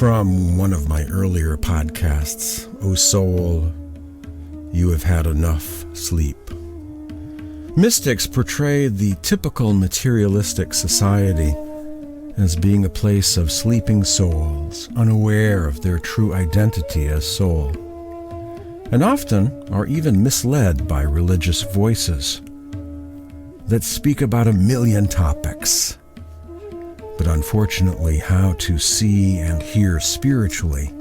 From one of my earlier podcasts, O soul, you have had enough sleep. Mystics portray the typical materialistic society as being a place of sleeping souls, unaware of their true identity as soul, and often are even misled by religious voices that speak about a million topics. But unfortunately, how to see and hear spiritually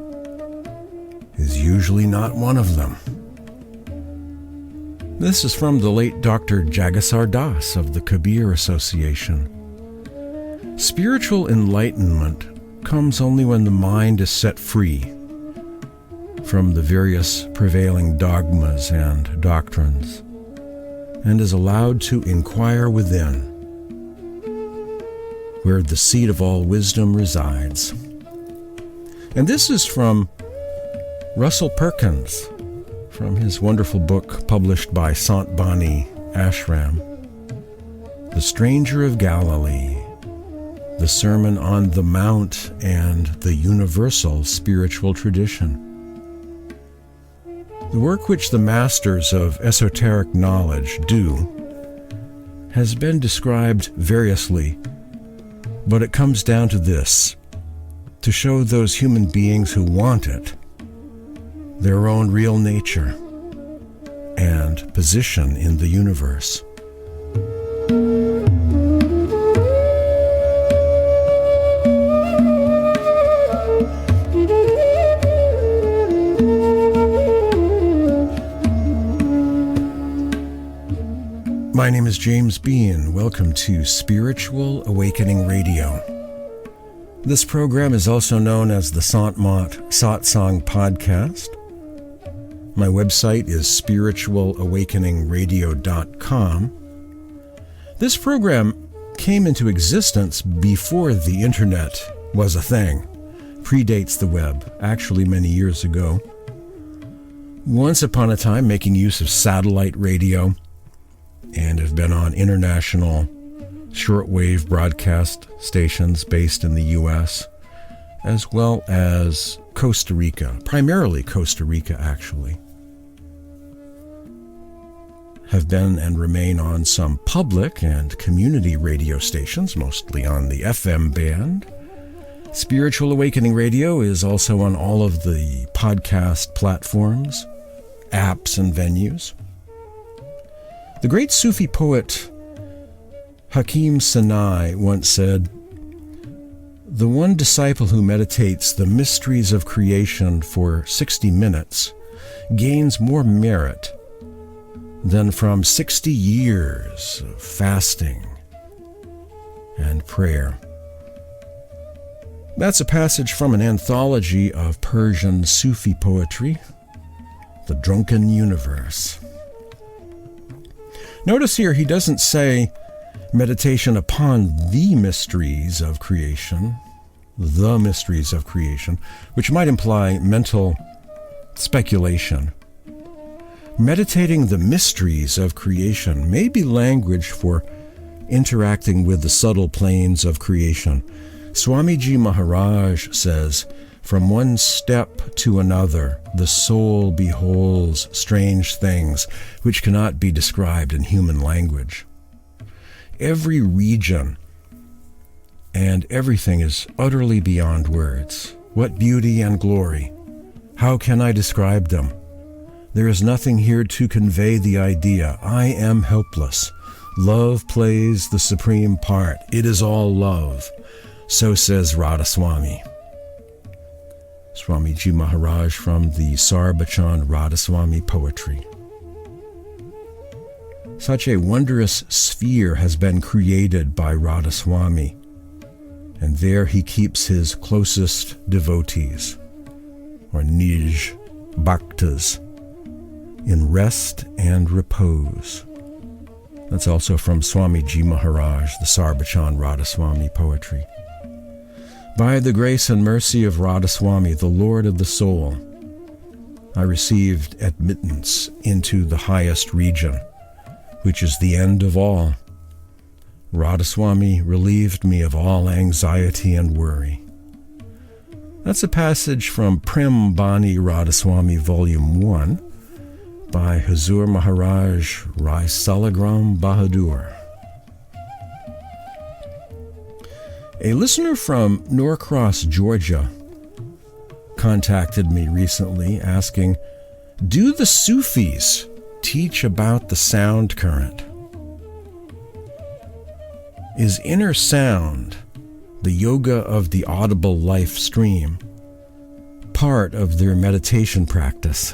is usually not one of them. This is from the late Dr. Jagisar Das of the Kabir Association. Spiritual enlightenment comes only when the mind is set free from the various prevailing dogmas and doctrines and is allowed to inquire within, where the seat of all wisdom resides. And this is from Russell Perkins, from his wonderful book published by Sant Bani Ashram, The Stranger of Galilee, the Sermon on the Mount and the Universal Spiritual Tradition. The work which the masters of esoteric knowledge do has been described variously, but it comes down to this: to show those human beings who want it their own real nature and position in the universe. My name is James Bean. Welcome to Spiritual Awakening Radio. This program is also known as the Sant Mat Satsang podcast. My website is spiritualawakeningradio.com. This program came into existence before the internet was a thing. Predates the web, actually many years ago. Once upon a time making use of satellite radio, and have been on international shortwave broadcast stations based in the U.S., as well as Costa Rica, primarily Costa Rica actually. Have been and remain on some public and community radio stations, mostly on the FM band. Spiritual Awakening Radio is also on all of the podcast platforms, apps, and venues. The great Sufi poet Hakim Sanai once said, "The one disciple who meditates the mysteries of creation for 60 minutes gains more merit than from 60 years of fasting and prayer." That's a passage from an anthology of Persian Sufi poetry, The Drunken Universe. Notice here he doesn't say meditation upon the mysteries of creation, which might imply mental speculation. Meditating the mysteries of creation may be language for interacting with the subtle planes of creation. Swamiji Maharaj says, "From one step to another, the soul beholds strange things which cannot be described in human language." Every region and everything is utterly beyond words. What beauty and glory! How can I describe them? There is nothing here to convey the idea. I am helpless. Love plays the supreme part. It is all love. So says Radhasoami. Swamiji Maharaj from the Sarbachan Radhasoami poetry. Such a wondrous sphere has been created by Radhasoami, and there he keeps his closest devotees, or Nij Bhaktas, in rest and repose. That's also from Swamiji Maharaj, the Sarbachan Radhasoami poetry. By the grace and mercy of Radhasoami, the Lord of the soul, I received admittance into the highest region, which is the end of all. Radhasoami relieved me of all anxiety and worry. That's a passage from Prem Bani Radhasoami Volume 1 by Hazur Maharaj Rai Salagram Bahadur. A listener from Norcross, Georgia, contacted me recently asking, do the Sufis teach about the sound current? Is inner sound, the yoga of the audible life stream, part of their meditation practice?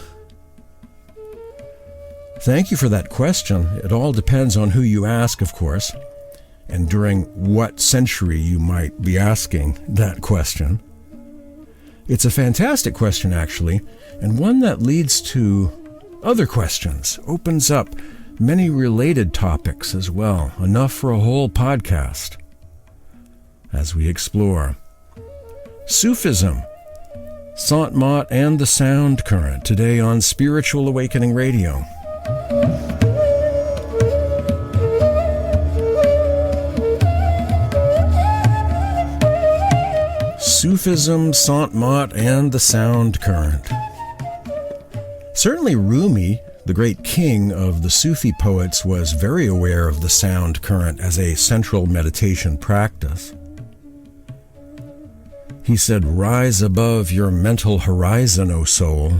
Thank you for that question. It all depends on who you ask, of course, and during what century you might be asking that question. It's a fantastic question, actually, and one that leads to other questions, opens up many related topics as well, enough for a whole podcast as we explore Sufism, Sant Mat, and the sound current, today on Spiritual Awakening Radio. Sufism, Sant Mat, and the sound current. Certainly Rumi, the great king of the Sufi poets, was very aware of the sound current as a central meditation practice. He said, "Rise above your mental horizon, O soul,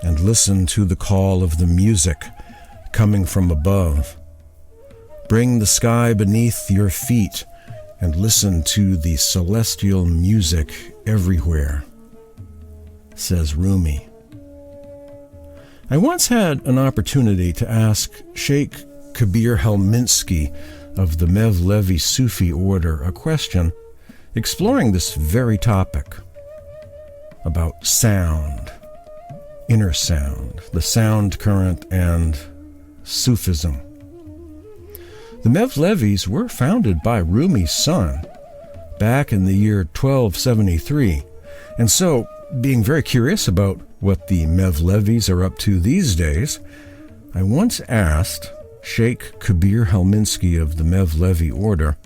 and listen to the call of the music coming from above. Bring the sky beneath your feet and listen to the celestial music everywhere," says Rumi. I once had an opportunity to ask Sheikh Kabir Helminski of the Mevlevi Sufi order a question exploring this very topic about sound, inner sound, the sound current, and Sufism. The Mevlevis were founded by Rumi's son back in the year 1273, and so, being very curious about what the Mevlevis are up to these days, I once asked Sheikh Kabir Helminski of the Mevlevi order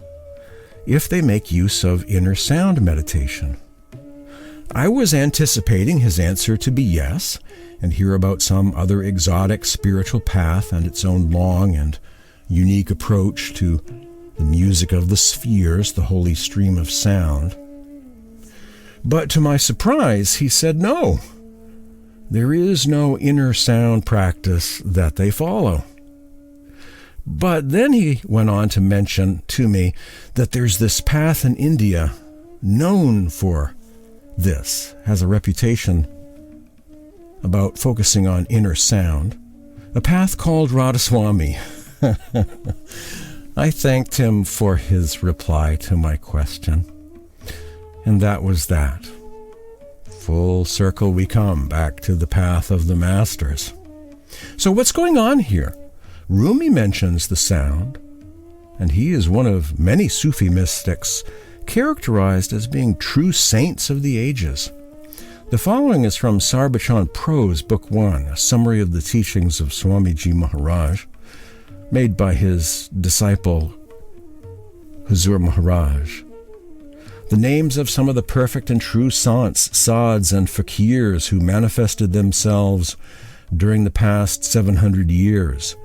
if they make use of inner sound meditation. I was anticipating his answer to be yes, and hear about some other exotic spiritual path and its own long and unique approach to the music of the spheres, the holy stream of sound. But to my surprise, he said no. There is no inner sound practice that they follow. But then he went on to mention to me that there's this path in India known for this, has a reputation about focusing on inner sound, a path called Radhasoami. I thanked him for his reply to my question, and that was that. Full circle we come, back to the path of the masters. So what's going on here? Rumi mentions the sound, and he is one of many Sufi mystics characterized as being true saints of the ages. The following is from Sarbachan Prose, Book 1, a summary of the teachings of Swamiji Maharaj, made by his disciple Hazur Maharaj. The names of some of the perfect and true Sants, Sads, and Fakirs who manifested themselves during the past 700 years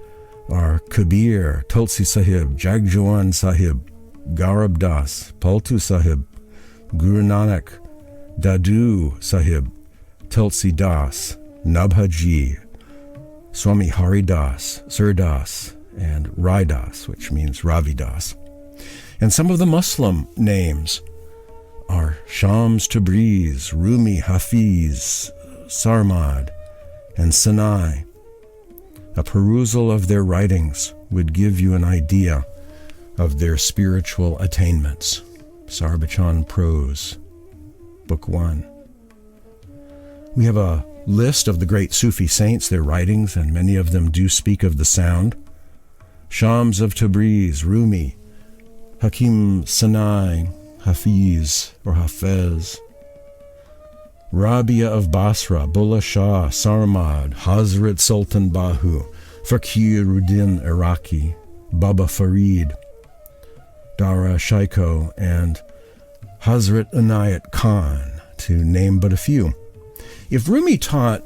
are Kabir, Tulsi Sahib, Jagjoan Sahib, Garab Das, Paltu Sahib, Guru Nanak, Dadu Sahib, Tulsi Das, Nabhaji, Swami Haridas, Surdas, and Raidas, which means Ravidas. And some of the Muslim names are Shams Tabriz, Rumi, Hafiz, Sarmad, and Sanai. A perusal of their writings would give you an idea of their spiritual attainments. Sarbachan Prose, Book 1. We have a list of the great Sufi saints, their writings, and many of them do speak of the sound. Shams of Tabriz, Rumi, Hakim Sanai, Hafiz or Hafiz, Rabia of Basra, Bulla Shah, Sarmad, Hazrat Sultan BaHU, Fakhruddin Iraqi, Baba Farid, Dara Shikoh, and Hazrat Inayat Khan, to name but a few. If Rumi taught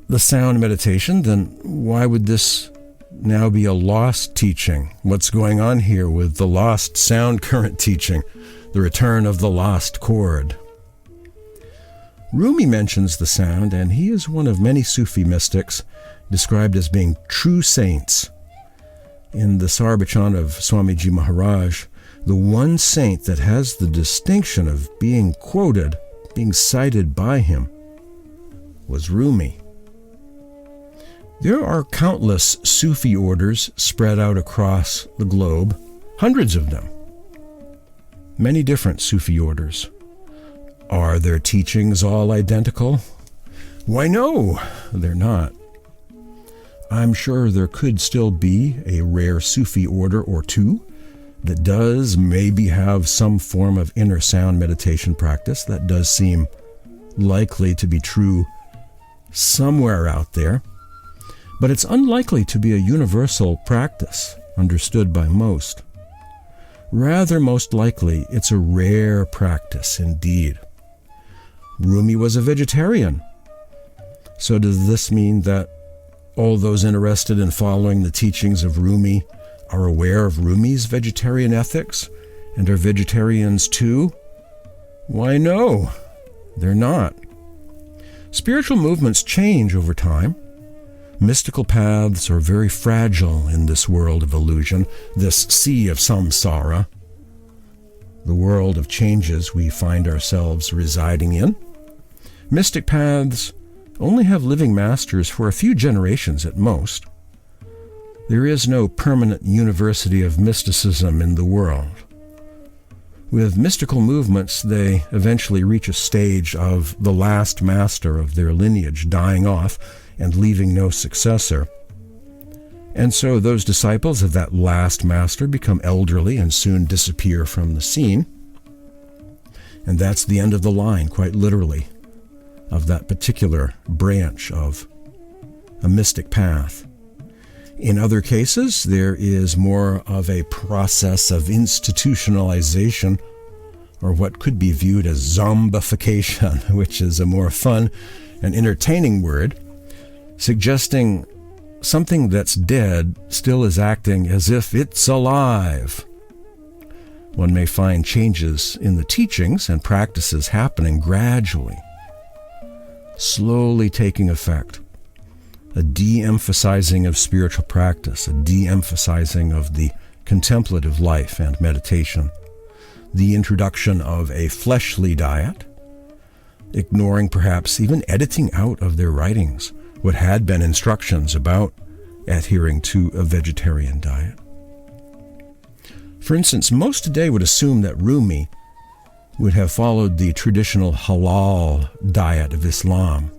the sound meditation, then why would this now be a lost teaching? What's going on here with the lost sound current teaching, the return of the lost chord? Rumi mentions the sound, and he is one of many Sufi mystics described as being true saints. In the Sarbachan of Swamiji Maharaj, the one saint that has the distinction of being quoted, being cited by him, was Rumi. There are countless Sufi orders spread out across the globe, hundreds of them. Many different Sufi orders. Are their teachings all identical? Why, no, they're not. I'm sure there could still be a rare Sufi order or two that does maybe have some form of inner sound meditation practice. That does seem likely to be true somewhere out there. But it's unlikely to be a universal practice understood by most. Rather, most likely, it's a rare practice indeed. Rumi was a vegetarian. So does this mean that all those interested in following the teachings of Rumi are aware of Rumi's vegetarian ethics and are vegetarians too? Why, no, they're not. Spiritual movements change over time. Mystical paths are very fragile in this world of illusion, this sea of samsara, the world of changes we find ourselves residing in. Mystic paths only have living masters for a few generations at most. There is no permanent university of mysticism in the world. With mystical movements, they eventually reach a stage of the last master of their lineage dying off and leaving no successor. And so those disciples of that last master become elderly and soon disappear from the scene. And that's the end of the line, quite literally, of that particular branch of a mystic path. In other cases, there is more of a process of institutionalization, or what could be viewed as zombification, which is a more fun and entertaining word, suggesting something that's dead still is acting as if it's alive. One may find changes in the teachings and practices happening gradually, slowly taking effect. A de-emphasizing of spiritual practice, a de-emphasizing of the contemplative life and meditation, the introduction of a fleshly diet, ignoring perhaps even editing out of their writings what had been instructions about adhering to a vegetarian diet. For instance, most today would assume that Rumi would have followed the traditional halal diet of Islam.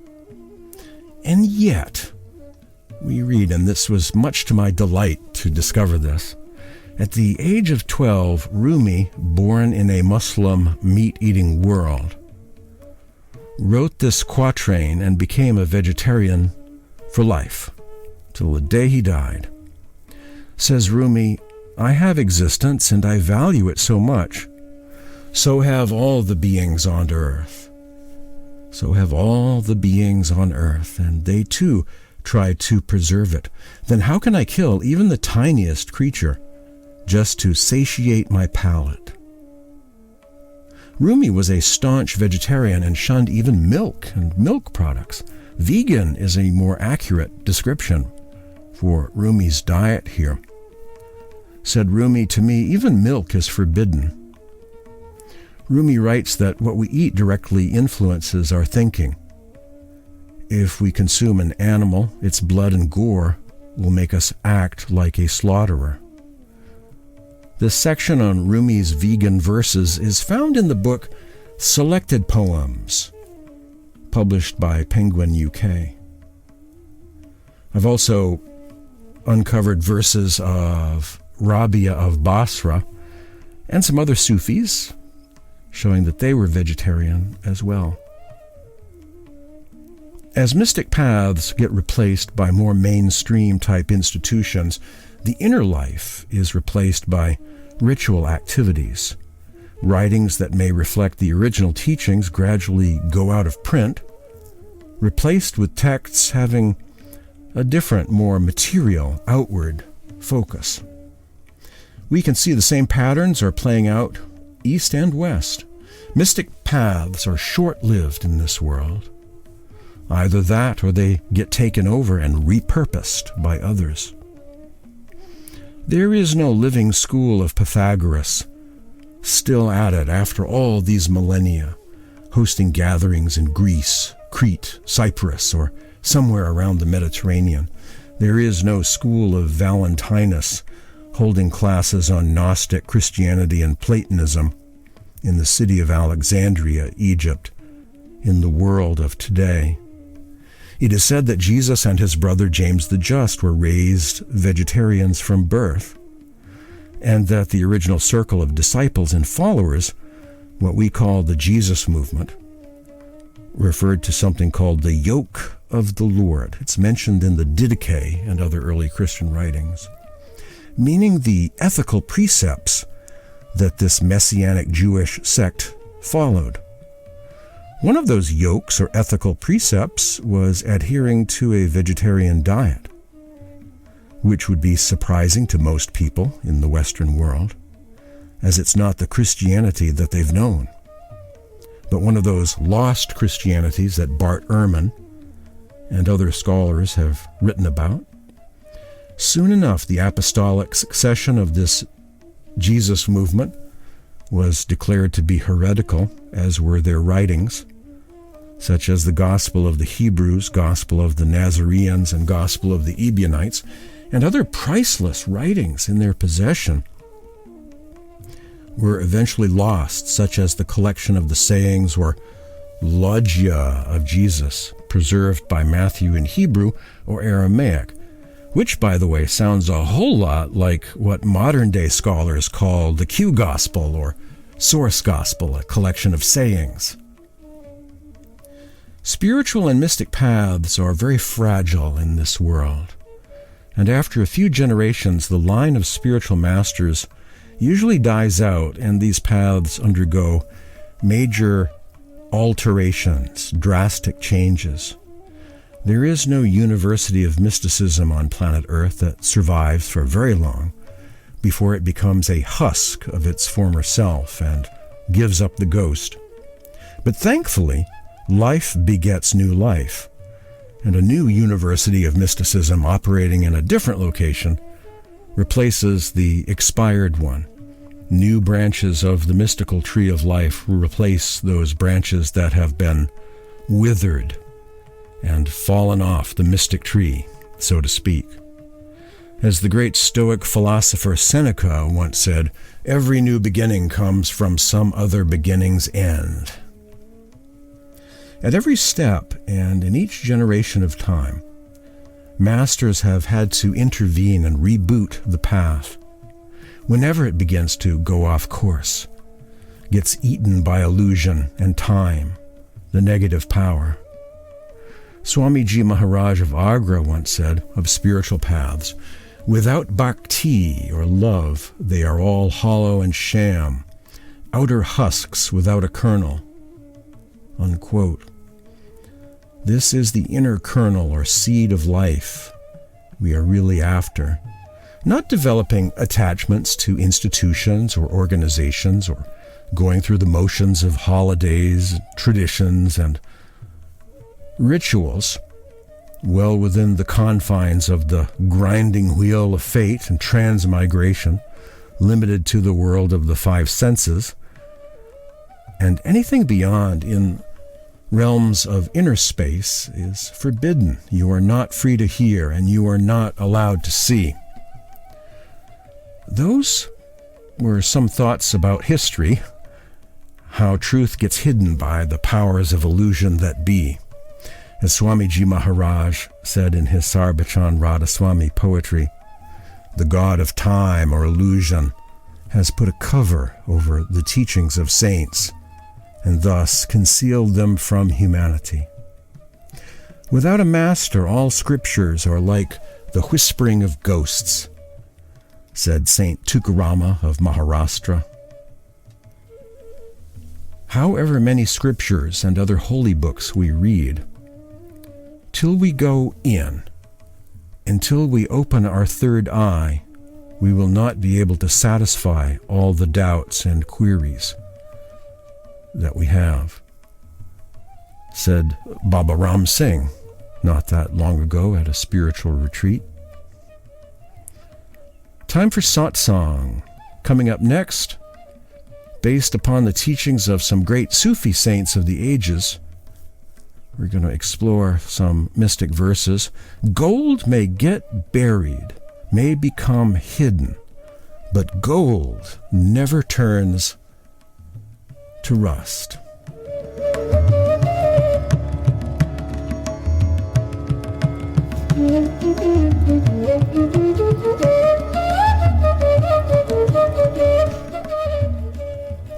And yet, we read, and this was much to my delight to discover this, at the age of 12, Rumi, born in a Muslim meat-eating world, wrote this quatrain and became a vegetarian for life, till the day he died. Says Rumi, "I have existence and I value it so much. So have all the beings on earth. So have all the beings on earth, and they too try to preserve it. Then how can I kill even the tiniest creature just to satiate my palate?" Rumi was a staunch vegetarian and shunned even milk and milk products. Vegan is a more accurate description for Rumi's diet here. Said Rumi, "To me, even milk is forbidden." Rumi writes that what we eat directly influences our thinking. If we consume an animal, its blood and gore will make us act like a slaughterer. This section on Rumi's vegan verses is found in the book Selected Poems, published by Penguin UK. I've also uncovered verses of Rabia of Basra and some other Sufis, showing that they were vegetarian as well. As mystic paths get replaced by more mainstream type institutions, the inner life is replaced by ritual activities, Writings that may reflect the original teachings gradually go out of print, replaced with texts having a different, more material, outward focus. We can see the same patterns are playing out east and west. Mystic paths are short-lived in this world. Either that or they get taken over and repurposed by others. There is no living school of Pythagoras still at it after all these millennia, hosting gatherings in Greece, Crete, Cyprus, or somewhere around the Mediterranean. There is no school of Valentinus holding classes on Gnostic Christianity and Platonism in the city of Alexandria, Egypt, in the world of today. It is said that Jesus and his brother James the Just were raised vegetarians from birth, and that the original circle of disciples and followers, what we call the Jesus movement, referred to something called the yoke of the Lord. It's mentioned in the Didache and other early Christian writings, meaning the ethical precepts that this Messianic Jewish sect followed. One of those yokes or ethical precepts was adhering to a vegetarian diet, which would be surprising to most people in the Western world, as it's not the Christianity that they've known, but one of those lost Christianities that Bart Ehrman and other scholars have written about. Soon enough, the apostolic succession of this Jesus movement was declared to be heretical, as were their writings, such as the Gospel of the Hebrews, Gospel of the Nazareans, and Gospel of the Ebionites, and other priceless writings in their possession were eventually lost, such as the collection of the sayings or logia of Jesus, preserved by Matthew in Hebrew or Aramaic, which, by the way, sounds a whole lot like what modern-day scholars call the Q Gospel or Source Gospel, a collection of sayings. Spiritual and mystic paths are very fragile in this world, and after a few generations, the line of spiritual masters usually dies out, and these paths undergo major alterations, drastic changes. There is no university of mysticism on planet Earth that survives for very long before it becomes a husk of its former self and gives up the ghost. But thankfully, life begets new life, and a new university of mysticism operating in a different location replaces the expired one. New branches of the mystical tree of life will replace those branches that have been withered and fallen off the mystic tree, so to speak. As the great Stoic philosopher Seneca once said, every new beginning comes from some other beginning's end. At every step and in each generation of time, masters have had to intervene and reboot the path whenever it begins to go off course, gets eaten by illusion and time, the negative power. Swamiji Maharaj of Agra once said of spiritual paths, without bhakti or love, they are all hollow and sham, outer husks without a kernel. Unquote. This is the inner kernel or seed of life we are really after, not developing attachments to institutions or organizations or going through the motions of holidays, traditions, and rituals, well within the confines of the grinding wheel of fate and transmigration, limited to the world of the five senses, and anything beyond in realms of inner space is forbidden. You are not free to hear, and you are not allowed to see. Those were some thoughts about history, how truth gets hidden by the powers of illusion that be. As Swamiji Maharaj said in his Sarbachan Radhasoami poetry, the god of time or illusion has put a cover over the teachings of saints and thus concealed them from humanity. Without a master, all scriptures are like the whispering of ghosts, said Saint Tukarama of Maharashtra. however many scriptures and other holy books we read, till we go in, until we open our third eye, we will not be able to satisfy all the doubts and queries that we have, said Baba Ram Singh not that long ago at a spiritual retreat. Time for Satsang. Coming up next, based upon the teachings of some great Sufi saints of the ages, we're going to explore some mystic verses. Gold may get buried, may become hidden, but gold never turns to rust.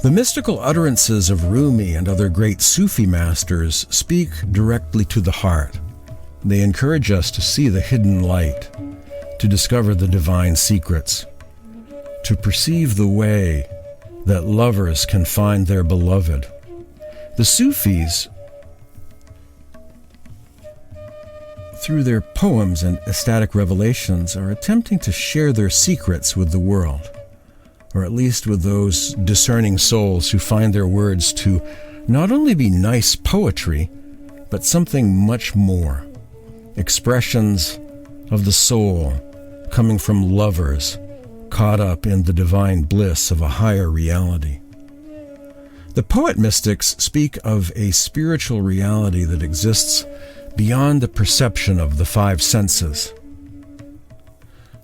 The mystical utterances of Rumi and other great Sufi masters speak directly to the heart. They encourage us to see the hidden light, to discover the divine secrets, to perceive the way that lovers can find their beloved. The Sufis, through their poems and ecstatic revelations, are attempting to share their secrets with the world, or at least with those discerning souls who find their words to not only be nice poetry, but something much more. Expressions of the soul coming from lovers caught up in the divine bliss of a higher reality. The poet mystics speak of a spiritual reality that exists beyond the perception of the five senses.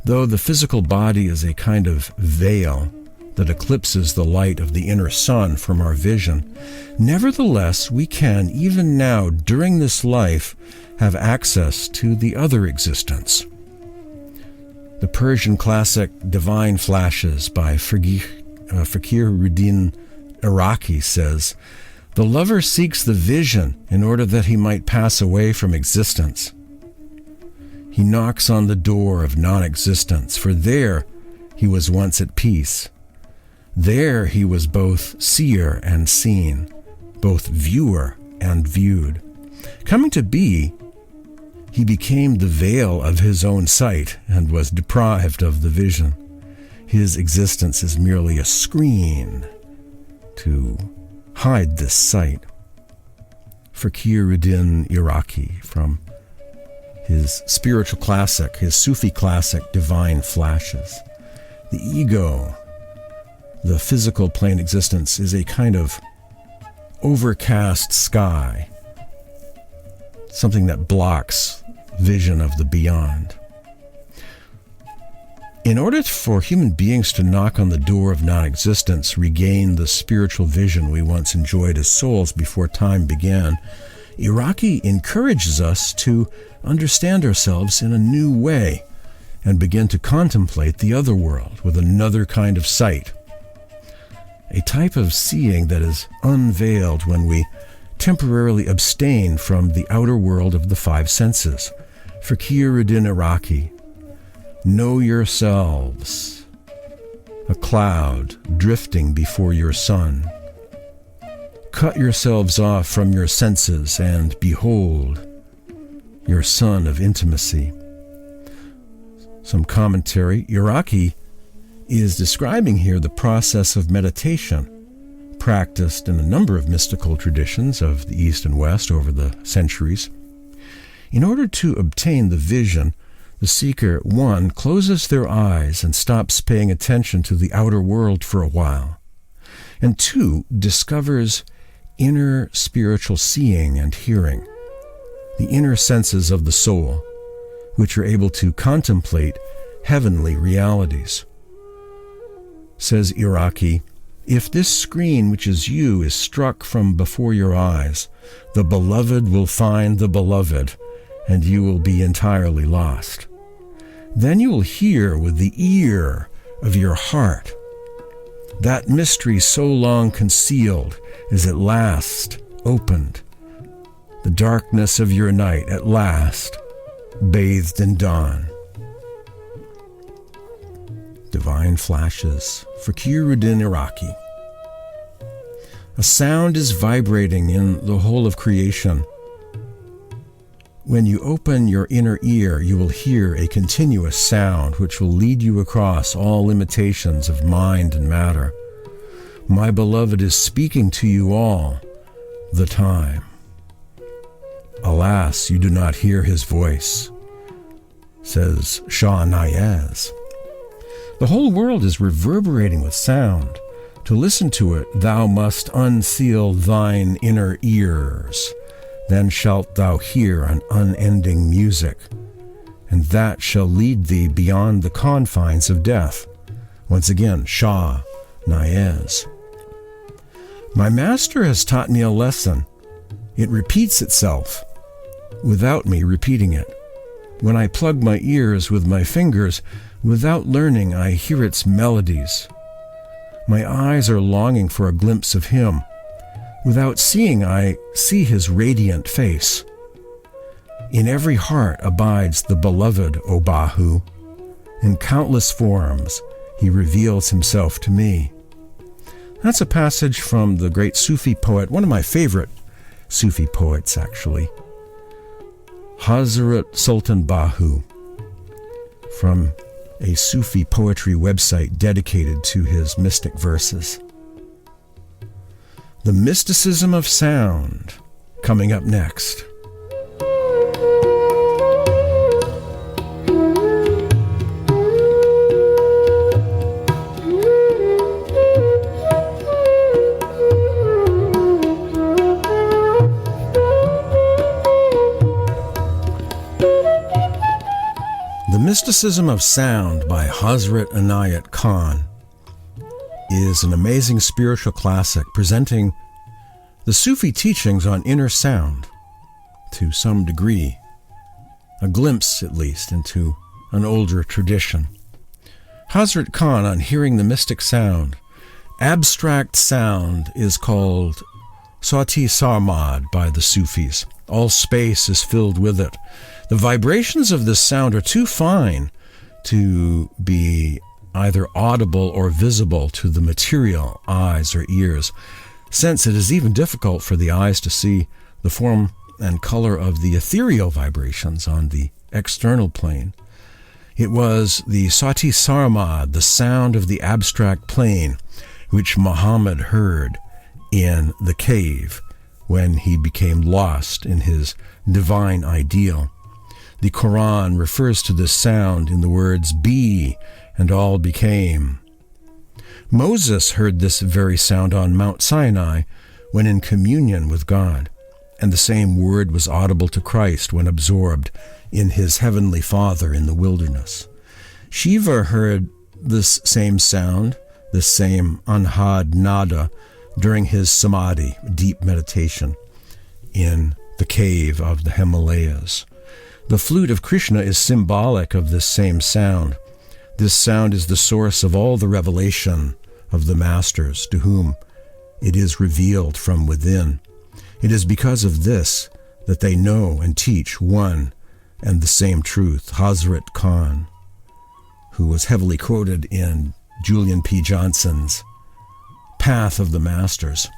Though the physical body is a kind of veil that eclipses the light of the inner sun from our vision, nevertheless, we can, even now, during this life, have access to the other existence. The Persian classic Divine Flashes by Fakhruddin Iraqi says, "The lover seeks the vision in order that he might pass away from existence. He knocks on the door of non-existence, for there he was once at peace. There he was both seer and seen, both viewer and viewed. Coming to be, he became the veil of his own sight and was deprived of the vision. His existence is merely a screen to hide this sight." Fakhruddin Iraqi, from his spiritual classic, his Sufi classic, Divine Flashes. The ego, the physical plane existence, is a kind of overcast sky, something that blocks vision of the beyond. In order for human beings to knock on the door of non-existence, regain the spiritual vision we once enjoyed as souls before time began, Iraqi encourages us to understand ourselves in a new way and begin to contemplate the other world with another kind of sight, a type of seeing that is unveiled when we temporarily abstain from the outer world of the five senses. Fakhruddin Iraqi, "Know yourselves, a cloud drifting before your sun. Cut yourselves off from your senses and behold your sun of intimacy." Some commentary. Iraqi is describing here the process of meditation practiced in a number of mystical traditions of the East and West over the centuries. In order to obtain the vision, the seeker, 1, closes their eyes and stops paying attention to the outer world for a while, and 2, discovers inner spiritual seeing and hearing, the inner senses of the soul, which are able to contemplate heavenly realities. Says Iraqi, "If this screen, which is you, is struck from before your eyes, the beloved will find the beloved, and you will be entirely lost. Then you will hear with the ear of your heart. That mystery so long concealed is at last opened. The darkness of your night at last bathed in dawn." Divine Flashes, Fakhruddin Iraqi. A sound is vibrating in the whole of creation. When you open your inner ear, you will hear a continuous sound which will lead you across all limitations of mind and matter. My beloved is speaking to you all the time. Alas, you do not hear his voice, says Shah Niaz. The whole world is reverberating with sound. To listen to it, thou must unseal thine inner ears. Then shalt thou hear an unending music, and that shall lead thee beyond the confines of death. Once again, Shah Niaz. My master has taught me a lesson. It repeats itself, without me repeating it. When I plug my ears with my fingers, without learning, I hear its melodies. My eyes are longing for a glimpse of him. Without seeing, I see his radiant face. In every heart abides the beloved, O BaHU. In countless forms, he reveals himself to me. That's a passage from the great Sufi poet, one of my favorite Sufi poets, actually, Hazrat Sultan BaHU, from a Sufi poetry website dedicated to his mystic verses. The mysticism of sound, coming up next. The Mysticism of Sound by Hazrat Inayat Khan is an amazing spiritual classic presenting the Sufi teachings on inner sound to some degree, a glimpse at least into an older tradition. Hazrat Khan, on hearing the mystic sound, abstract sound is called Saut-e Sarmad by the Sufis. All space is filled with it. The vibrations of this sound are too fine to be either audible or visible to the material eyes or ears, since it is even difficult for the eyes to see the form and color of the ethereal vibrations on the external plane. It was the Saut-e Sarmad, the sound of the abstract plane, which Muhammad heard in the cave when he became lost in his divine ideal. The Quran refers to this sound in the words, "Be, and all became." Moses heard this very sound on Mount Sinai when in communion with God, and the same word was audible to Christ when absorbed in his heavenly Father in the wilderness. Shiva heard this same sound, this same anhad nada, during his samadhi, deep meditation, in the cave of the Himalayas. The flute of Krishna is symbolic of this same sound. This sound is the source of all the revelation of the masters, to whom it is revealed from within. It is because of this that they know and teach one and the same truth. Hazrat Khan, who was heavily quoted in Julian P. Johnson's Path of the Masters.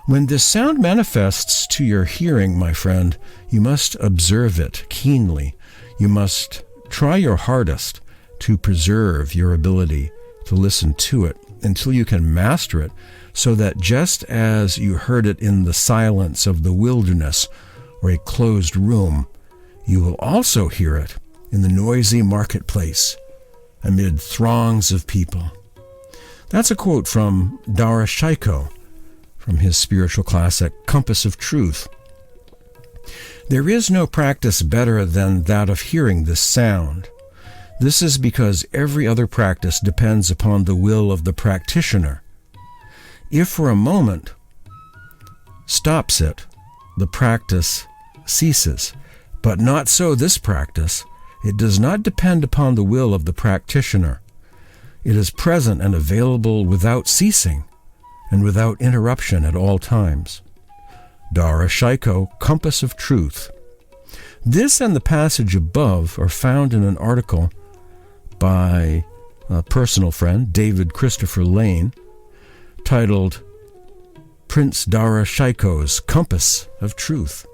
When this sound manifests to your hearing, my friend, you must observe it keenly. You must try your hardest to preserve your ability to listen to it until you can master it, so that just as you heard it in the silence of the wilderness or a closed room, you will also hear it in the noisy marketplace amid throngs of people. That's a quote from Dara Shikoh, from his spiritual classic, Compass of Truth. There is no practice better than that of hearing this sound. This is because every other practice depends upon the will of the practitioner. If for a moment stops it, the practice ceases. But not so this practice. It does not depend upon the will of the practitioner. It is present and available without ceasing and without interruption at all times. Dara Shikoh, Compass of Truth. This and the passage above are found in an article by a personal friend, David Christopher Lane, titled Prince Dara Shikoh's Compass of Truth.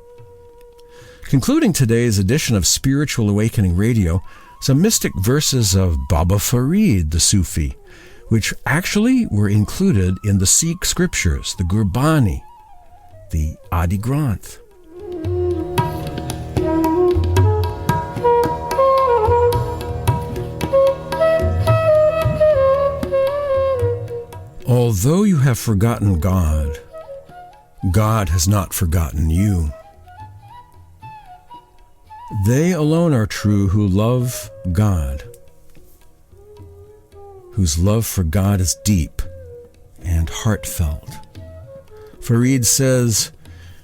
Concluding today's edition of Spiritual Awakening Radio, some mystic verses of Baba Farid, the Sufi, which actually were included in the Sikh scriptures, the Gurbani, the Adi Granth. Although you have forgotten God, God has not forgotten you. They alone are true who love God, whose love for God is deep and heartfelt. Farid says,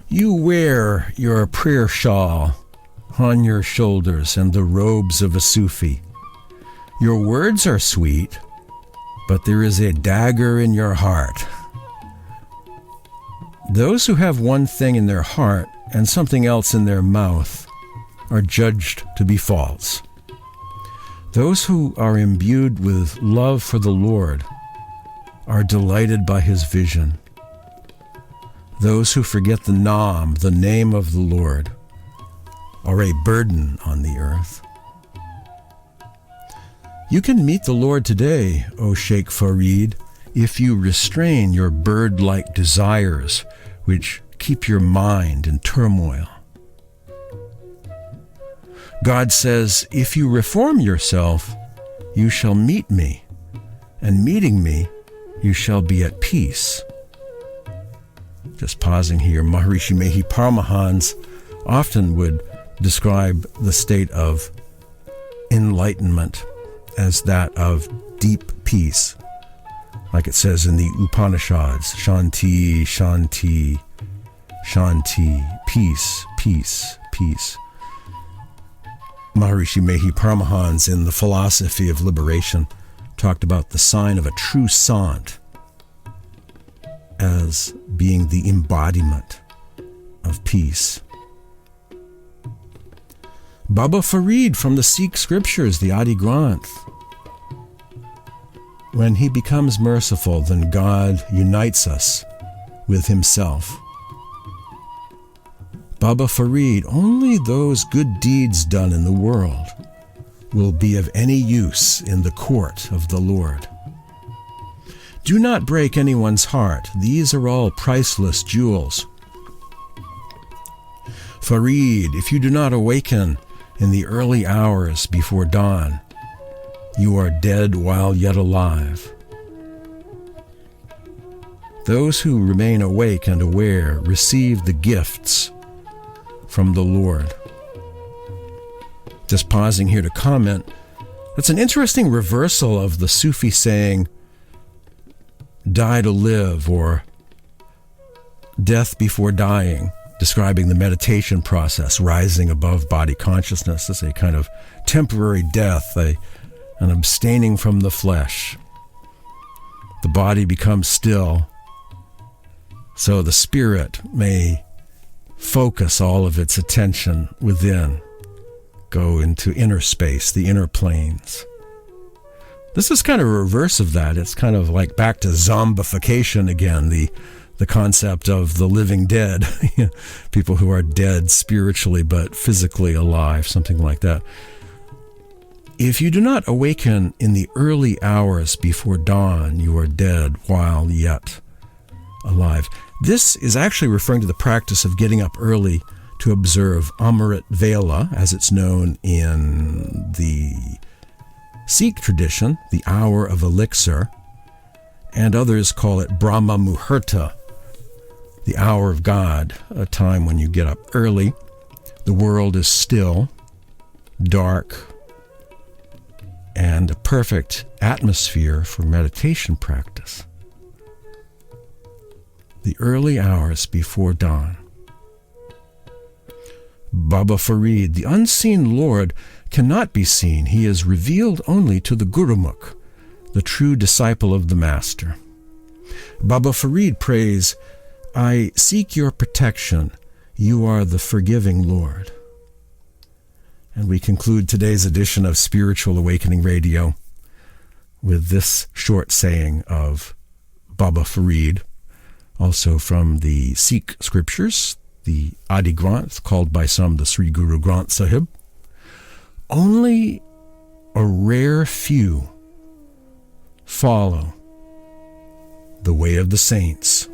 you wear your prayer shawl on your shoulders and the robes of a Sufi. Your words are sweet, but there is a dagger in your heart. Those who have one thing in their heart and something else in their mouth are judged to be false. Those who are imbued with love for the Lord are delighted by his vision. Those who forget the Nam, the name of the Lord, are a burden on the earth. You can meet the Lord today, O Sheikh Farid, if you restrain your bird-like desires which keep your mind in turmoil. God says, if you reform yourself, you shall meet me, and meeting me, you shall be at peace. Just pausing here, Maharishi Mehi Paramahansa often would describe the state of enlightenment as that of deep peace, like it says in the Upanishads, Shanti, Shanti, Shanti, peace, peace, peace. Maharishi Mehi Paramahansa in the Philosophy of Liberation talked about the sign of a true sant as being the embodiment of peace. Baba Farid from the Sikh scriptures, the Adi Granth. When he becomes merciful, then God unites us with himself. Baba Farid, only those good deeds done in the world will be of any use in the court of the Lord. Do not break anyone's heart. These are all priceless jewels. Farid, if you do not awaken in the early hours before dawn, you are dead while yet alive. Those who remain awake and aware receive the gifts from the Lord. Just pausing here to comment, that's an interesting reversal of the Sufi saying, die to live, or death before dying, describing the meditation process, rising above body consciousness as a kind of temporary death, an abstaining from the flesh. The body becomes still, so the spirit may focus all of its attention within, go into inner space, the inner planes. This is kind of a reverse of that. It's kind of like back to zombification again, the concept of the living dead, people who are dead spiritually but physically alive, something like that. If you do not awaken in the early hours before dawn, you are dead while yet alive. This is actually referring to the practice of getting up early to observe Amrit Vela, as it's known in the Sikh tradition, the hour of elixir, and others call it Brahma Muhurta, the hour of God, a time when you get up early. The world is still, dark, and a perfect atmosphere for meditation practice. The early hours before dawn. Baba Farid, the unseen Lord cannot be seen. He is revealed only to the Gurumukh, the true disciple of the Master. Baba Farid prays, I seek your protection. You are the forgiving Lord. And we conclude today's edition of Spiritual Awakening Radio with this short saying of Baba Farid. also from the Sikh scriptures, the Adi Granth, called by some the Sri Guru Granth Sahib. Only a rare few follow the way of the saints.